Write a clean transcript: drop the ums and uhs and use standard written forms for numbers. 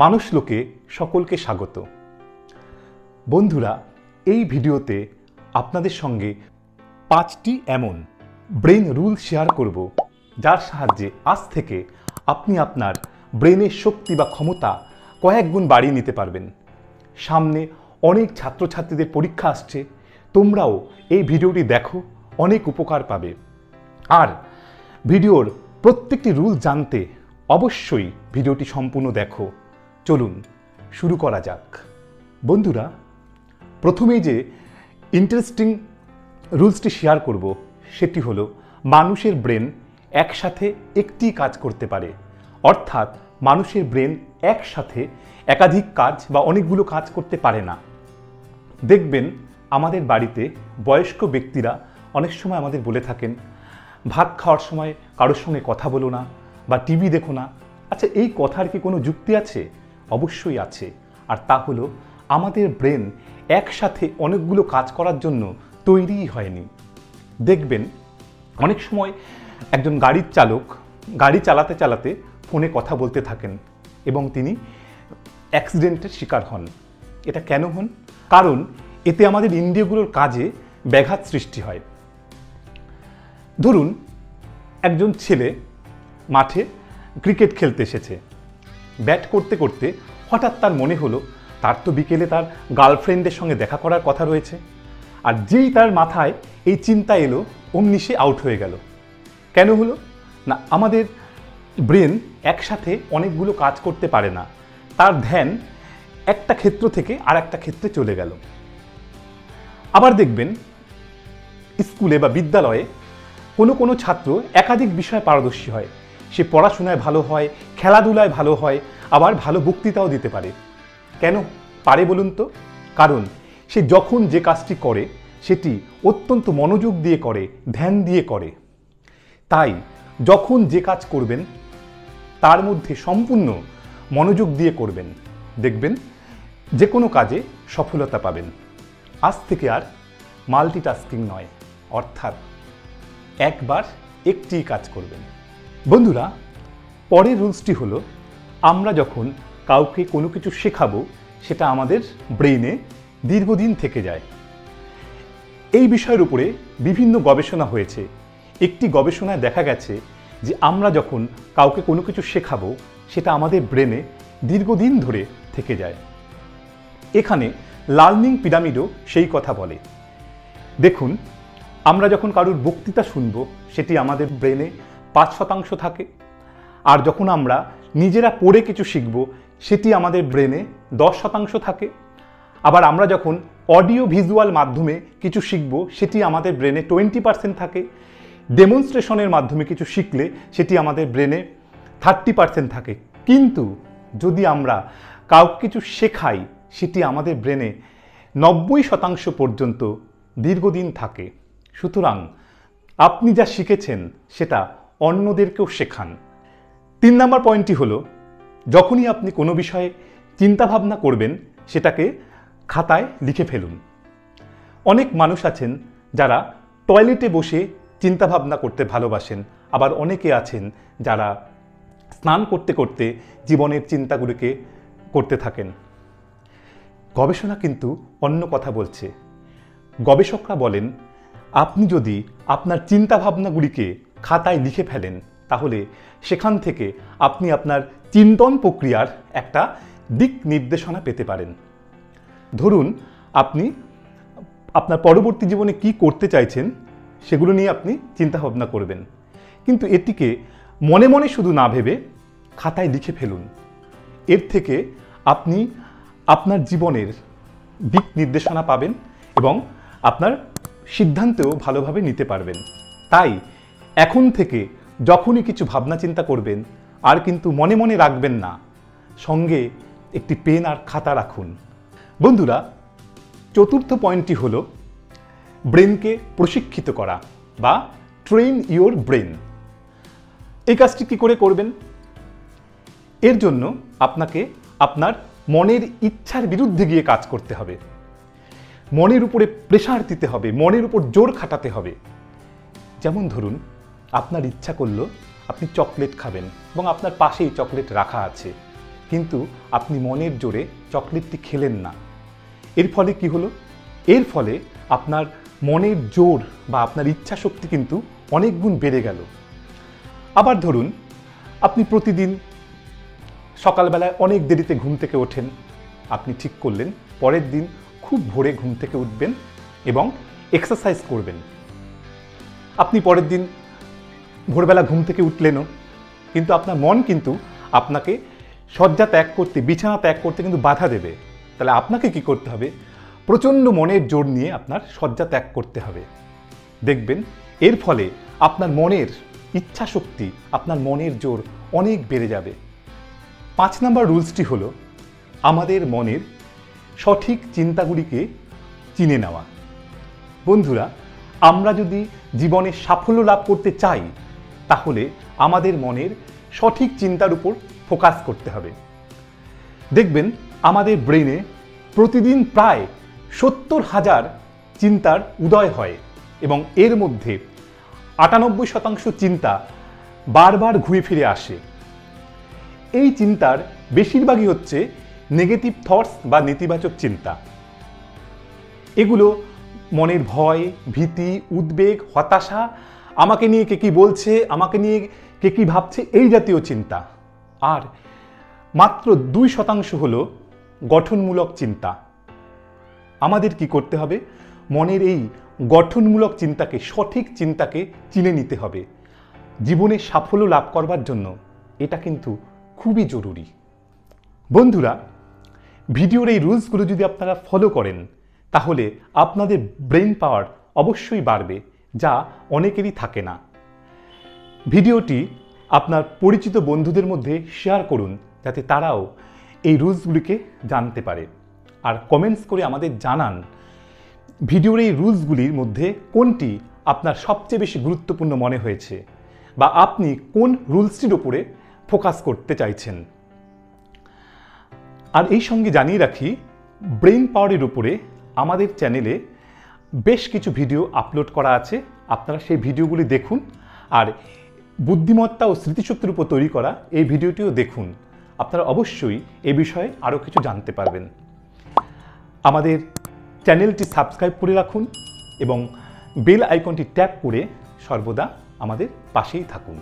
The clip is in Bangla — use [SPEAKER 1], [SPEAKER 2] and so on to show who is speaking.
[SPEAKER 1] মানুষ লোকে সকলকে স্বাগত। বন্ধুরা, এই ভিডিওতে আপনাদের সঙ্গে 5টি এমন ব্রেন রুল শেয়ার করব যার সাহায্যে আজ থেকে আপনি আপনার ব্রেনের শক্তি বা ক্ষমতা কয়েক গুণ বাড়িয়ে নিতে পারবেন। সামনে অনেক ছাত্রছাত্রীদের পরীক্ষা আসছে, তোমরাও এই ভিডিওটি দেখো, অনেক উপকার পাবে। আর ভিডিওর প্রত্যেকটি রুল জানতে অবশ্যই ভিডিওটি সম্পূর্ণ দেখো। চলুন শুরু করা যাক। বন্ধুরা, প্রথমেই যে ইন্টারেস্টিং রুলসটি শেয়ার করব সেটি হলো মানুষের ব্রেন একসাথে একটি কাজ করতে পারে, অর্থাৎ মানুষের ব্রেন একসাথে একাধিক কাজ বা অনেকগুলো কাজ করতে পারে না। দেখবেন আমাদের বাড়িতে বয়স্ক ব্যক্তিরা অনেক সময় আমাদের বলে থাকেন, ভাত খাওয়ার সময় কারোর সঙ্গে কথা বলো না বা টিভি দেখো না। আচ্ছা, এই কথার কি কোনো যুক্তি আছে? অবশ্যই আছে। আর তা হলো আমাদের ব্রেন একসাথে অনেকগুলো কাজ করার জন্য তৈরিই হয়নি। দেখবেন অনেক সময় একজন গাড়ির চালক গাড়ি চালাতে চালাতে ফোনে কথা বলতে থাকেন এবং তিনি অ্যাক্সিডেন্টের শিকার হন। এটা কেন হন? কারণ এতে আমাদের ইন্দ্রিয়গুলোর কাজে ব্যাঘাত সৃষ্টি হয়। ধরুন একজন ছেলে মাঠে ক্রিকেট খেলতে এসেছে, ব্যাট করতে করতে হঠাৎ তার মনে হলো তার তো বিকেলে তার গার্লফ্রেন্ডের সঙ্গে দেখা করার কথা রয়েছে। আর যেই তার মাথায় এই চিন্তা এলো, অমনি সে আউট হয়ে গেল। কেন হলো না? আমাদের ব্রেন একসাথে অনেকগুলো কাজ করতে পারে না, তার ধ্যান একটা ক্ষেত্র থেকে আর একটা ক্ষেত্রে চলে গেল। আবার দেখবেন স্কুলে বা বিদ্যালয়ে কোনো ছাত্র একাধিক বিষয়ে পারদর্শী হয়। সে পড়াশোনায় ভালো হয়, খেলাধুলায় ভালো হয়, আবার ভালো বক্তৃতাও দিতে পারে। কেন পারে বলুন তো? কারণ সে যখন যে কাজটি করে সেটি অত্যন্ত মনোযোগ দিয়ে করে, ধ্যান দিয়ে করে। তাই যখন যে কাজ করবেন তার মধ্যে সম্পূর্ণ মনোযোগ দিয়ে করবেন, দেখবেন যে কোনো কাজে সফলতা পাবেন। আজ থেকে আর মাল্টিটাস্কিং নয়, অর্থাৎ একবার একটি কাজ করবেন। বন্ধুরা, পরের রুলসটি হলো আমরা যখন কাউকে কোনো কিছু শেখাবো সেটা আমাদের ব্রেইনে দীর্ঘদিন থেকে যায়। এই বিষয়ের উপরে বিভিন্ন গবেষণা হয়েছে। একটি গবেষণায় দেখা গেছে যে আমরা যখন কাউকে কোনো কিছু শেখাবো সেটা আমাদের ব্রেনে দীর্ঘদিন ধরে থেকে যায়। এখানে লার্নিং পিরামিডও সেই কথা বলে। দেখুন, আমরা যখন কারোর বক্তৃতা শুনবো সেটি আমাদের ব্রেনে 5% থাকে, আর যখন আমরা নিজেরা পড়ে কিছু শিখব সেটি আমাদের ব্রেনে 10% থাকে। আবার আমরা যখন অডিও ভিজুয়াল মাধ্যমে কিছু শিখব সেটি আমাদের ব্রেনে 20% থাকে। ডেমনস্ট্রেশনের মাধ্যমে কিছু শিখলে সেটি আমাদের ব্রেনে 30% থাকে। কিন্তু যদি আমরা কাউকে কিছু শেখাই সেটি আমাদের ব্রেনে 90% পর্যন্ত দীর্ঘদিন থাকে। সুতরাং আপনি যা শিখেছেন সেটা অন্যদেরকেও শেখান। 3 নম্বর পয়েন্টটি হলো, যখনই আপনি কোনো বিষয়ে চিন্তাভাবনা করবেন সেটাকে খাতায় লিখে ফেলুন। অনেক মানুষ আছেন যারা টয়লেটে বসে চিন্তাভাবনা করতে ভালোবাসেন, আবার অনেকে আছেন যারা স্নান করতে করতে জীবনের চিন্তাগুলিকে করতে থাকেন। গবেষণা কিন্তু অন্য কথা বলছে। গবেষকরা বলেন, আপনি যদি আপনার চিন্তাভাবনাগুলিকে খাতায় লিখে ফেলেন তাহলে সেখান থেকে আপনি আপনার চিন্তন প্রক্রিয়ার একটা দিক নির্দেশনা পেতে পারেন। ধরুন আপনি আপনার পরবর্তী জীবনে কি করতে চাইছেন সেগুলো নিয়ে আপনি চিন্তাভাবনা করবেন, কিন্তু এটিকে মনে মনে শুধু না ভেবে খাতায় লিখে ফেলুন। এর থেকে আপনি আপনার জীবনের দিক নির্দেশনা পাবেন এবং আপনার সিদ্ধান্তও ভালোভাবে নিতে পারবেন। তাই এখন থেকে যখনই কিছু ভাবনা চিন্তা করবেন আর কিন্তু মনে মনে রাখবেন না, সঙ্গে একটি পেন আর খাতা রাখুন। বন্ধুরা, চতুর্থ পয়েন্টটি হলো ব্রেনকে প্রশিক্ষিত করা বা ট্রেন ইওর ব্রেন। এই কাজটি কি করে করবেন? এর জন্য আপনাকে আপনার মনের ইচ্ছার বিরুদ্ধে গিয়ে কাজ করতে হবে। মনের উপরে প্রেশার দিতে হবে, মনের উপর জোর খাটাতে হবে। যেমন ধরুন, আপনার ইচ্ছা করলো আপনি চকলেট খাবেন এবং আপনার পাশেই চকলেট রাখা আছে, কিন্তু আপনি মনের জোরে চকলেটটি খেলেন না। এর ফলে কি হলো? এর ফলে আপনার মনের জোর বা আপনার ইচ্ছা শক্তি কিন্তু অনেক গুণ বেড়ে গেল। আবার ধরুন, আপনি প্রতিদিন সকালবেলায় অনেক দেরিতে ঘুম থেকে ওঠেন। আপনি ঠিক করলেন পরের দিন খুব ভোরে ঘুম থেকে উঠবেন এবং এক্সারসাইজ করবেন। আপনি পরের দিন ভোরবেলা ঘুম থেকে উঠলেনও, কিন্তু আপনার মন কিন্তু আপনাকে শয্যা ত্যাগ করতে, বিছানা ত্যাগ করতে কিন্তু বাধা দেবে। তাহলে আপনাকে কি করতে হবে? প্রচণ্ড মনের জোর নিয়ে আপনার শয্যা ত্যাগ করতে হবে। দেখবেন এর ফলে আপনার মনের ইচ্ছা শক্তি, আপনার মনের জোর অনেক বেড়ে যাবে। 5 নম্বর রুলসটি হলো আমাদের মনের সঠিক চিন্তাগুলিকে চিনে নেওয়া। বন্ধুরা, আমরা যদি জীবনে সাফল্য লাভ করতে চাই, তাহলে আমাদের মনের সঠিক চিন্তার উপর ফোকাস করতে হবে। দেখবেন আমাদের ব্রেনে প্রতিদিন প্রায় 70,000 চিন্তার উদয় হয় এবং এর মধ্যে 98% চিন্তা বারবার ঘুরে ফিরে আসে। এই চিন্তার বেশিরভাগই হচ্ছে নেগেটিভ থটস বা নেতিবাচক চিন্তা। এগুলো মনের ভয়, ভীতি, উদ্বেগ, হতাশা, আমাকে নিয়ে কে কি বলছে, আমাকে নিয়ে কে কি ভাবছে, এই জাতীয় চিন্তা। আর মাত্র 2% হলো গঠনমূলক চিন্তা। আমাদের কি করতে হবে? মনের এই গঠনমূলক চিন্তাকে, সঠিক চিন্তাকে চিনে নিতে হবে। জীবনে সাফল্য লাভ করবার জন্য এটা কিন্তু খুবই জরুরি। বন্ধুরা, ভিডিওর এই রুলসগুলো যদি আপনারা ফলো করেন, তাহলে আপনাদের ব্রেন পাওয়ার অবশ্যই বাড়বে, যা অনেকেরই থাকে না। ভিডিওটি আপনার পরিচিত বন্ধুদের মধ্যে শেয়ার করুন, যাতে তারাও এই রুলসগুলিকে জানতে পারে। আর কমেন্টস করে আমাদের জানান ভিডিওর এই রুলসগুলির মধ্যে কোনটি আপনার সবচেয়ে বেশি গুরুত্বপূর্ণ মনে হয়েছে, বা আপনি কোন রুলসটির উপরে ফোকাস করতে চাইছেন। আর এই সঙ্গে জানিয়ে রাখি, ব্রেন পাওয়ারের উপরে আমাদের চ্যানেলে বেশ কিছু ভিডিও আপলোড করা আছে। আপনারা সেই ভিডিওগুলি দেখুন। আর বুদ্ধিমত্তা ও স্মৃতিশক্তির উপর তৈরি করা এই ভিডিওটিও দেখুন। আপনারা অবশ্যই এ বিষয়ে আরও কিছু জানতে পারবেন। আমাদের চ্যানেলটি সাবস্ক্রাইব করে রাখুন এবং বেল আইকনটি ট্যাপ করে সর্বদা আমাদের পাশেই থাকুন।